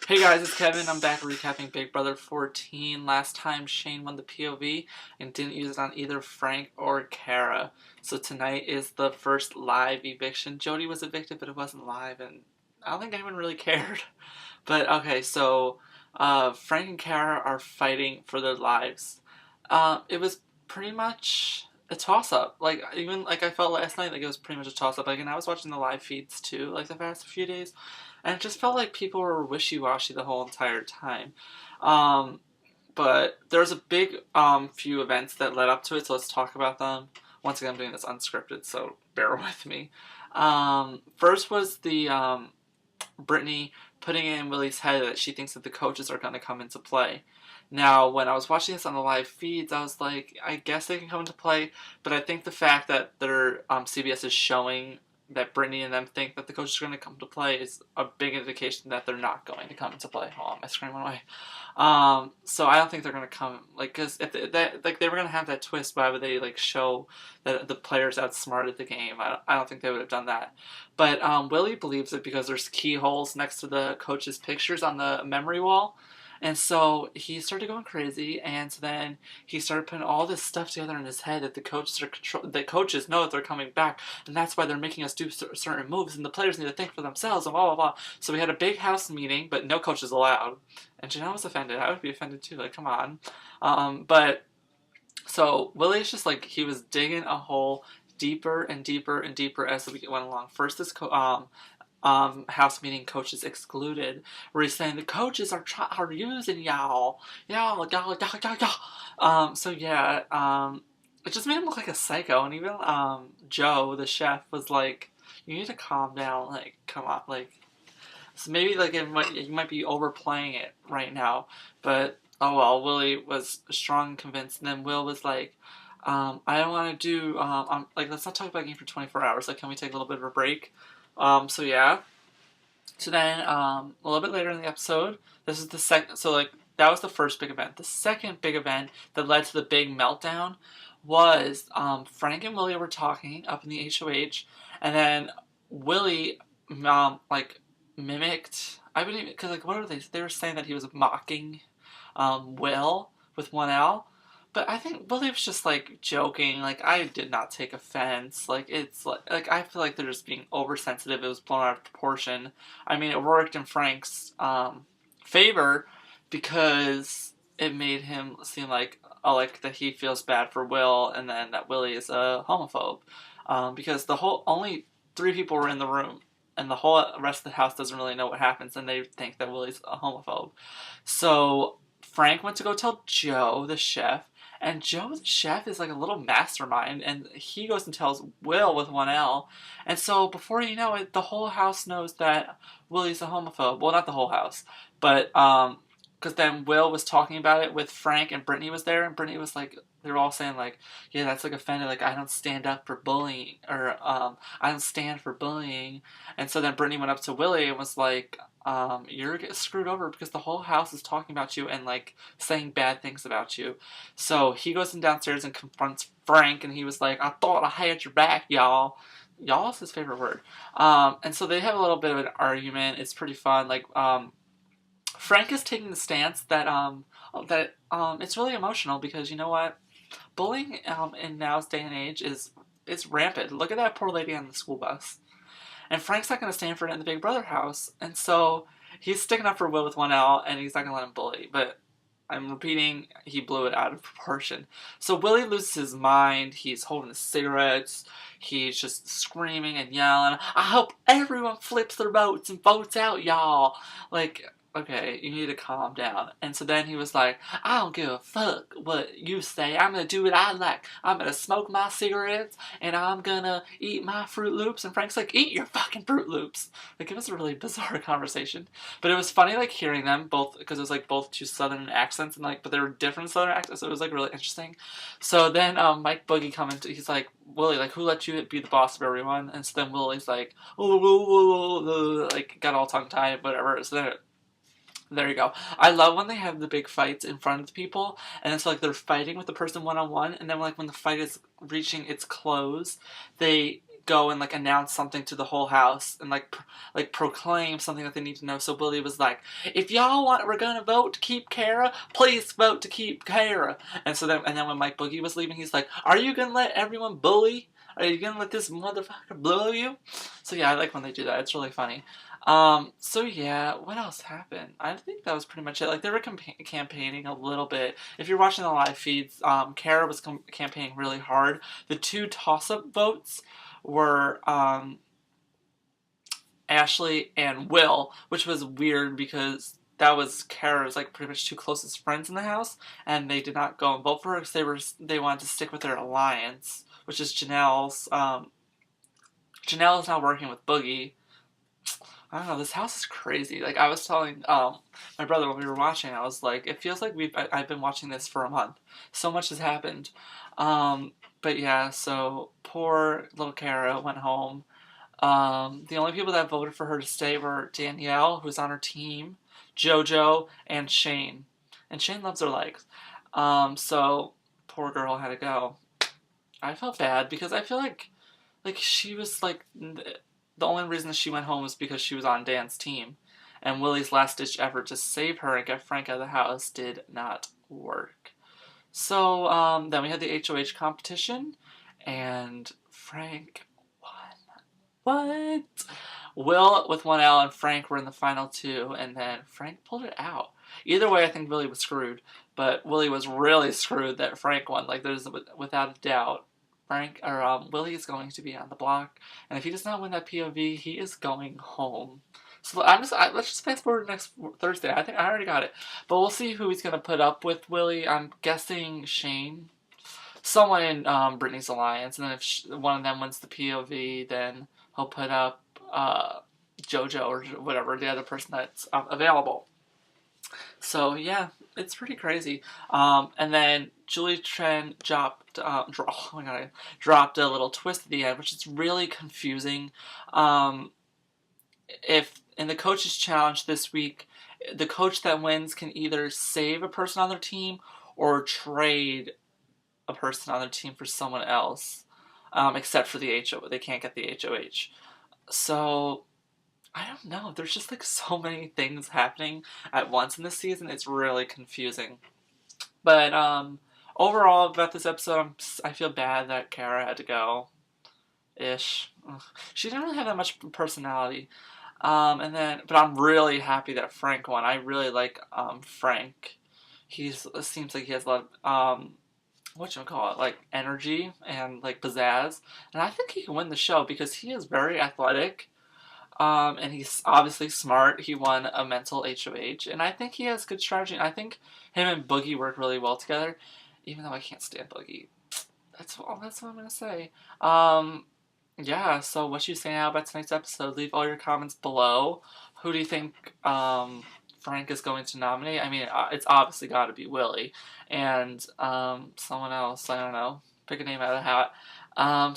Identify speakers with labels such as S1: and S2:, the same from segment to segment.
S1: Hey guys, it's Kevin. I'm back recapping Big Brother 14. Last time Shane won the POV and didn't use it on either Frank or Kara. So tonight is the first live eviction. Jody was evicted, but it wasn't live, and I don't think anyone really cared. But okay, so Frank and Kara are fighting for their lives. It was pretty much a toss up. Like even like I felt last night, like it was pretty much a toss up. Like, and I was watching the live feeds too, like the past few days. And it just felt like people were wishy-washy the whole entire time. Um, but there's a big few events that led up to it, so let's talk about them. Once again, I'm doing this unscripted, so bear with me. First was the Brittany putting it in Willie's head that she thinks that the coaches are going to come into play. Now, when I was watching this on the live feeds, I was like, I guess they can come into play, but I think the fact that their CBS is showing that Brittany and them think that the coaches are going to come to play is a big indication that they're not going to come into play. Oh, my screen went away. So I don't think they're going to come, like, because if they were going to have that twist, why would they, like, show that the players outsmarted the game? I don't think they would have done that. But Willie believes it because there's keyholes next to the coaches' pictures on the memory wall. And so he started going crazy, and so then he started putting all this stuff together in his head that the coaches know that they're coming back, and that's why they're making us do certain moves, and the players need to think for themselves, and blah blah blah. So we had a big house meeting, but no coaches allowed. And Janelle was offended. I would be offended too. Like, come on. But so Willie's just like he was digging a hole deeper and deeper and deeper as the week went along. First, this house meeting coaches excluded, where he's saying the coaches are using y'all. So yeah, it just made him look like a psycho, and even Joe, the chef, was like, "You need to calm down. Like, come on, like." So maybe like you might be overplaying it right now, but oh well. Willie was strong and convinced, and then Will was like, "I don't want to do. Like, let's not talk about the game for 24 hours. Like, can we take a little bit of a break?" So yeah. So then, a little bit later in the episode, this is the second. So like that was the first big event. The second big event that led to the big meltdown was Frank and Willie were talking up in the HOH, and then Willie like mimicked. I believe because like what were they? They were saying that he was mocking Will with one L. But I think Willie was just like joking. Like I did not take offense. Like it's like I feel like they're just being oversensitive. It was blown out of proportion. I mean, it worked in Frank's favor because it made him seem like that he feels bad for Will, and then that Willie is a homophobe. Because the whole only three people were in the room, and the whole rest of the house doesn't really know what happens, and they think that Willie's a homophobe. So Frank went to go tell Joe, the chef, and Joe, the chef, is like a little mastermind, and he goes and tells Will with one L. And so before you know it, the whole house knows that Willie's a homophobe. Well, not the whole house, but because then Will was talking about it with Frank, and Brittany was there, and Brittany was like, they were all saying like, yeah, that's like offended, like I don't stand up for bullying, or I don't stand for bullying. And so then Brittany went up to Willie and was like, you're getting screwed over because the whole house is talking about you and like saying bad things about you. So he goes in downstairs and confronts Frank, and he was like, I thought I had your back, y'all. Y'all is his favorite word. And so they have a little bit of an argument. It's pretty fun. Like, Frank is taking the stance that it's really emotional because you know what, bullying in now's day and age is it's rampant. Look at that poor lady on the school bus. And Frank's not going to stand for it in the Big Brother house. And so he's sticking up for Will with one L, and he's not going to let him bully. But I'm repeating, he blew it out of proportion. So Willie loses his mind. He's holding his cigarettes. He's just screaming and yelling, I hope everyone flips their votes and votes out y'all. Like, okay, you need to calm down. And so then he was like, I don't give a fuck what you say. I'm going to do what I like. I'm going to smoke my cigarettes, and I'm going to eat my Fruit Loops. And Frank's like, eat your fucking Fruit Loops. Like, it was a really bizarre conversation. But it was funny, like, hearing them both, because it was, like, both two Southern accents, and, like, but they were different Southern accents, so it was, like, really interesting. So then Mike Boogie commented, he's like, Willie, like, who let you be the boss of everyone? And so then Willie's like, like, got all tongue-tied, whatever. So then there you go. I love when they have the big fights in front of the people, and it's like they're fighting with the person one-on-one, and then like when the fight is reaching its close, they go and like announce something to the whole house and like proclaim something that they need to know. So Willie was like, if y'all we're gonna vote to keep Kara, please vote to keep Kara. And then when Mike Boogie was leaving, he's like, are you gonna let everyone bully? Are you gonna let this motherfucker blow you? So yeah, I like when they do that. It's really funny. So yeah, what else happened? I think that was pretty much it. Like, they were campaigning a little bit. If you're watching the live feeds, Kara was campaigning really hard. The two toss-up votes were, Ashley and Will, which was weird because that was Kara's like pretty much two closest friends in the house, and they did not go and vote for her because they wanted to stick with their alliance, which is Janelle's. Janelle is now working with Boogie. I don't know, this house is crazy. Like, I was telling my brother when we were watching, I was like, it feels like I've been watching this for a month. So much has happened. But yeah, so poor little Kara went home. The only people that voted for her to stay were Danielle, who's on her team, JoJo, and Shane. And Shane loves her legs. So poor girl had to go. I felt bad because I feel like she was like, the only reason she went home was because she was on Dan's team. And Willie's last-ditch effort to save her and get Frank out of the house did not work. So, then we had the HOH competition, and Frank won. What? Will with 1L and Frank were in the final two, and then Frank pulled it out. Either way, I think Willie was screwed, but Willie was really screwed that Frank won. Like, there's without a doubt. Willie is going to be on the block, and if he does not win that POV, he is going home. So let's just fast forward to next Thursday. I think I already got it, but we'll see who he's gonna put up with Willie. I'm guessing Shane, someone in Brittany's alliance, and then if one of them wins the POV, then he'll put up JoJo or whatever, the other person that's available. So yeah, it's pretty crazy. And then Julie Chen dropped a little twist at the end, which is really confusing. If in the coaches challenge this week, the coach that wins can either save a person on their team or trade a person on their team for someone else, except for the HO. They can't get the HOH. So I don't know. There's just like so many things happening at once in this season. It's really confusing. But overall, about this episode, I feel bad that Kara had to go. Ish. Ugh. She didn't really have that much personality. But I'm really happy that Frank won. I really like Frank. It seems like he has a lot of like energy and like pizzazz, and I think he can win the show because he is very athletic. And he's obviously smart. He won a mental HOH, and I think he has good strategy. I think him and Boogie work really well together, even though I can't stand Boogie. That's what I'm gonna say. Yeah, so what you say now about tonight's episode? Leave all your comments below. Who do you think Frank is going to nominate? I mean, it's obviously got to be Willie, and someone else. I don't know. Pick a name out of the hat.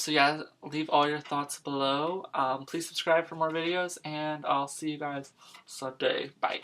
S1: So yeah, leave all your thoughts below. Please subscribe for more videos, and I'll see you guys Sunday. Bye.